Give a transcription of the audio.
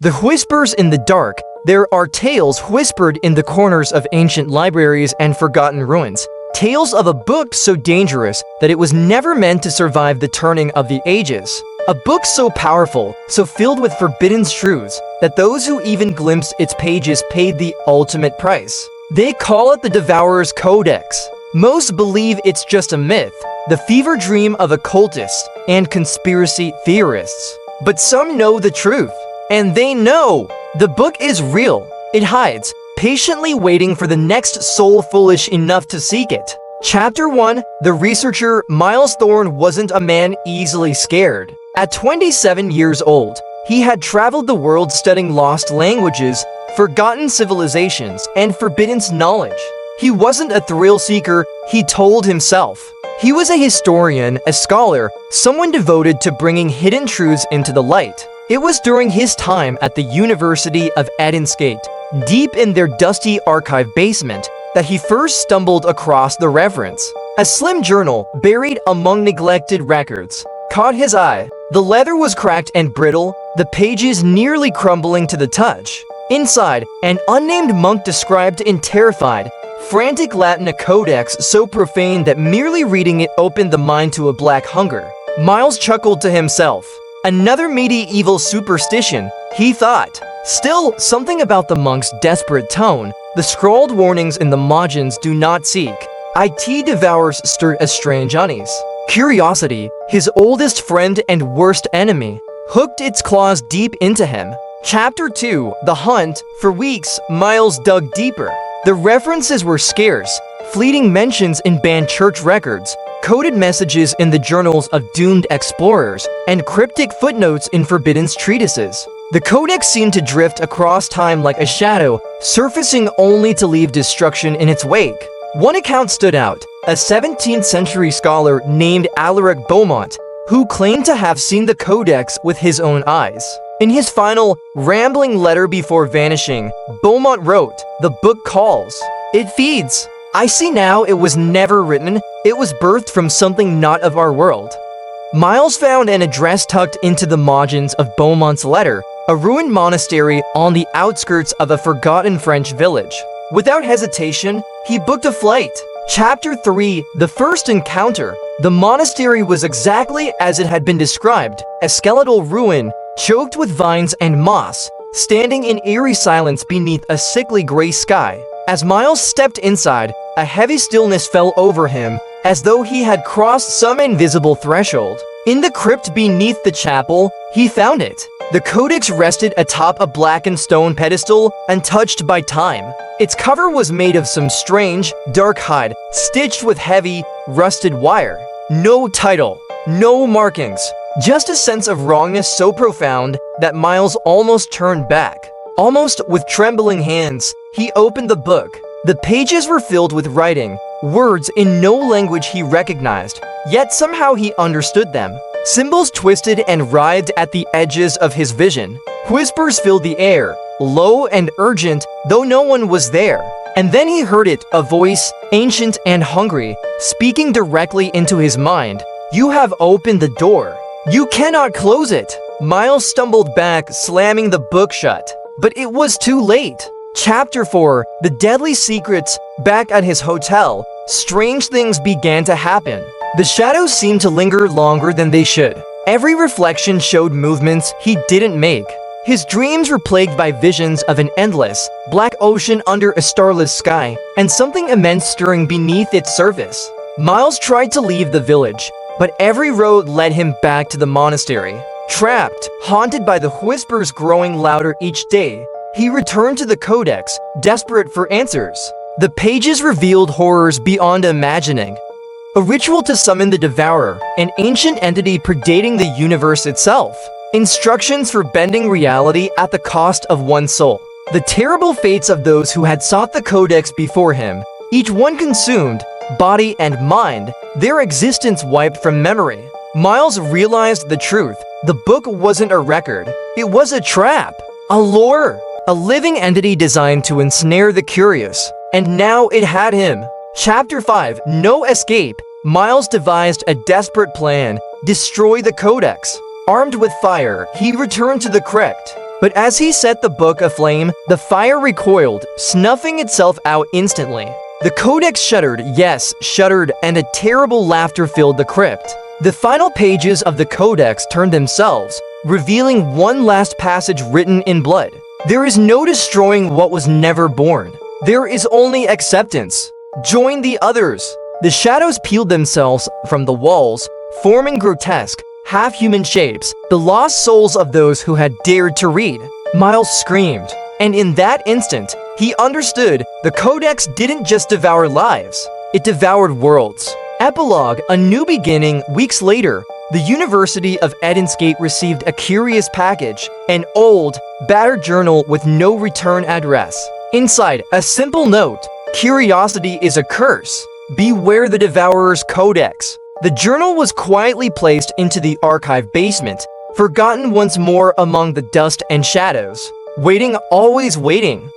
The whispers in the dark. There are tales whispered in the corners of ancient libraries and forgotten ruins. Tales of a book so dangerous that it was never meant to survive the turning of the ages. A book so powerful, so filled with forbidden truths, that those who even glimpsed its pages paid the ultimate price. They call it the Devourer's Codex. Most believe it's just a myth, the fever dream of occultists and conspiracy theorists. But some know the truth. And they know the book is real. It hides, patiently waiting for the next soul foolish enough to seek it. Chapter 1. The researcher Miles Thorne wasn't a man easily scared. At 27 years old, he had traveled the world studying lost languages, forgotten civilizations, and forbidden knowledge. He wasn't a thrill seeker, he told himself. He was a historian, a scholar, someone devoted to bringing hidden truths into the light. It was during his time at the University of Edensgate, deep in their dusty archive basement, that he first stumbled across the reference. A slim journal, buried among neglected records, caught his eye. The leather was cracked and brittle, the pages nearly crumbling to the touch. Inside, an unnamed monk described in terrified, frantic Latin a codex so profane that merely reading it opened the mind to a black hunger. Miles chuckled to himself. Another medieval superstition, he thought. Still, something about the monk's desperate tone, the scrawled warnings in the margins do not seek. It devours stirred a strange unease. Curiosity, his oldest friend and worst enemy, hooked its claws deep into him. Chapter 2. The Hunt. For weeks, Miles dug deeper. The references were scarce, fleeting mentions in banned church records, coded messages in the journals of doomed explorers, and cryptic footnotes in forbidden treatises. The codex seemed to drift across time like a shadow, surfacing only to leave destruction in its wake. One account stood out, a 17th century scholar named Alaric Beaumont, who claimed to have seen the codex with his own eyes. In his final, rambling letter before vanishing, Beaumont wrote, "The book calls. It feeds. I see now it was never written, it was birthed from something not of our world." Miles found an address tucked into the margins of Beaumont's letter, a ruined monastery on the outskirts of a forgotten French village. Without hesitation, he booked a flight. Chapter 3. The First Encounter. The monastery was exactly as it had been described, a skeletal ruin, choked with vines and moss, standing in eerie silence beneath a sickly gray sky. As Miles stepped inside, a heavy stillness fell over him, as though he had crossed some invisible threshold. In the crypt beneath the chapel, he found it. The codex rested atop a blackened stone pedestal, untouched by time. Its cover was made of some strange, dark hide, stitched with heavy, rusted wire. No title, no markings, just a sense of wrongness so profound that Miles almost turned back. Almost with trembling hands, he opened the book. The pages were filled with writing, words in no language he recognized, yet somehow he understood them. Symbols twisted and writhed at the edges of his vision. Whispers filled the air, low and urgent, though no one was there. And then he heard it, a voice, ancient and hungry, speaking directly into his mind. "You have opened the door. You cannot close it." Miles stumbled back, slamming the book shut. But it was too late. Chapter 4. The Deadly Secrets. Back at his hotel, strange things began to happen. The shadows seemed to linger longer than they should. Every reflection showed movements he didn't make. His dreams were plagued by visions of an endless, black ocean under a starless sky, and something immense stirring beneath its surface. Miles tried to leave the village, but every road led him back to the monastery. Trapped, haunted by the whispers growing louder each day, he returned to the codex, desperate for answers. The pages revealed horrors beyond imagining. A ritual to summon the Devourer, an ancient entity predating the universe itself. Instructions for bending reality at the cost of one's soul. The terrible fates of those who had sought the codex before him, each one consumed, body and mind, their existence wiped from memory. Miles realized the truth. The book wasn't a record. It was a trap, a lure, a living entity designed to ensnare the curious. And now it had him. Chapter 5. No escape. Miles devised a desperate plan. Destroy the codex. Armed with fire, he returned to the crypt. But as he set the book aflame, the fire recoiled, snuffing itself out instantly. The codex shuddered, yes, shuddered, and a terrible laughter filled the crypt. The final pages of the codex turned themselves, revealing one last passage written in blood. There is no destroying what was never born. There is only acceptance. Join the others. The shadows peeled themselves from the walls, forming grotesque, half-human shapes, the lost souls of those who had dared to read. Miles screamed, and in that instant, he understood the codex didn't just devour lives, it devoured worlds. Epilogue, A New Beginning. Weeks later, the University of Edensgate received a curious package, an old, battered journal with no return address. Inside, a simple note: curiosity is a curse. Beware the Devourer's Codex. The journal was quietly placed into the archive basement, forgotten once more among the dust and shadows. Waiting, always waiting.